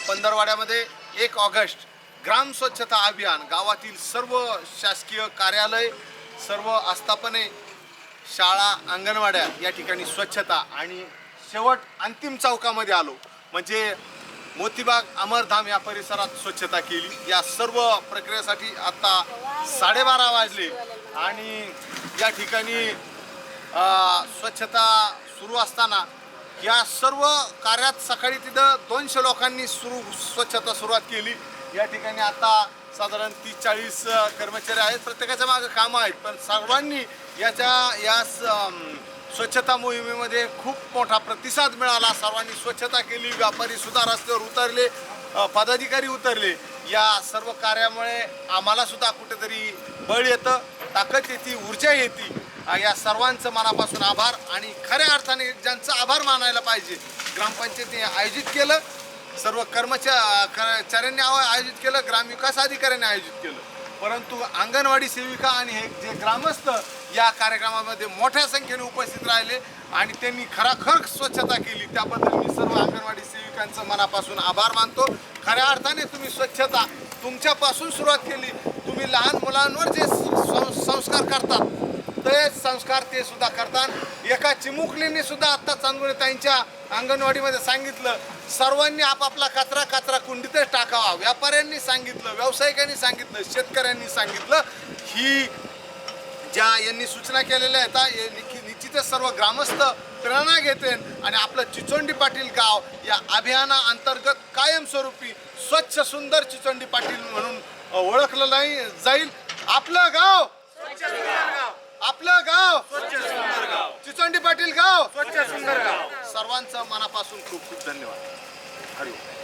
पंधरवाड्यामध्ये 1 August ग्राम स्वच्छता अभियान, गावातील सर्व शासकीय कार्यालय, सर्व आस्थापने, शाळा, अंगणवाड्या या ठिकाणी स्वच्छता आणि शेवट अंतिम चौकामध्ये आलो म्हणजे मोतीबाग अमरधाम या परिसरात स्वच्छता केली। या सर्व प्रक्रियेसाठी आता 12:30 वाजले आणि या ठिकाणी स्वच्छता सुरू असताना या सर्व कार्यात सकाळी तिथं 200 लोकांनी स्वच्छता सुरुवात केली। या ठिकाणी आता साधारण 30-40 कर्मचारी आहेत, प्रत्येकाच्या मागे कामं आहेत, पण सर्वांनी या स्वच्छता मोहिमेमध्ये खूप मोठा प्रतिसाद मिळाला। सर्वांनी स्वच्छता केली, व्यापारी सुद्धा रस्त्यावर उतरले, पदाधिकारी उतरले। या सर्व कार्यामुळे आम्हाला सुद्धा कुठेतरी बळ येतं, ताकद येते, ऊर्जा येते। या सर्वांचं मनापासून आभार आणि खऱ्या अर्थाने ज्यांचा आभार मानायला पाहिजे, ग्रामपंचायतीने आयोजित केलं, सर्व कर्मचाऱ्यांनी आयोजित केलं, ग्रामविकास अधिकाऱ्यांनी आयोजित केलं, परंतु अंगणवाडी सेविका आणि हे जे ग्रामस्थ या कार्यक्रमामध्ये मोठ्या संख्येने उपस्थित राहिले आणि त्यांनी खराखर स्वच्छता केली। त्याबद्दल मी सर्व अंगणवाडी सेविकांचं मनापासून आभार मानतो। खऱ्या अर्थाने तुम्ही स्वच्छता तुमच्यापासून सुरुवात केली। तुम्ही लहान मुलांवर जे संस्कार करतात ते संस्कार ते सुद्धा करतात। एका चिमुकलीने सुद्धा आत्ता चांदवडताईंच्या अंगणवाडीमध्ये सांगितलं, सर्वांनी आपापला कचरा कुंडीतच टाकावा। व्यापाऱ्यांनी सांगितलं, व्यावसायिकांनी सांगितलं, शेतकऱ्यांनी सांगितलं। ही ज्या यांनी सूचना केलेल्या आहेत निश्चितच सर्व ग्रामस्थ प्रेरणा घेतील आणि आपलं चिचोंडी पाटील गाव या अभियानाअंतर्गत कायमस्वरूपी स्वच्छ सुंदर चिचोंडी पाटील म्हणून ओळखलं जाईल। आपलं गाव आपलं गाव स्वच्छ सुंदर गाव, चिचोंडी पाटील गाव स्वच्छ सुंदर गाव। सर्वांचं मनापासून खूप खूप धन्यवाद। हरी ओम।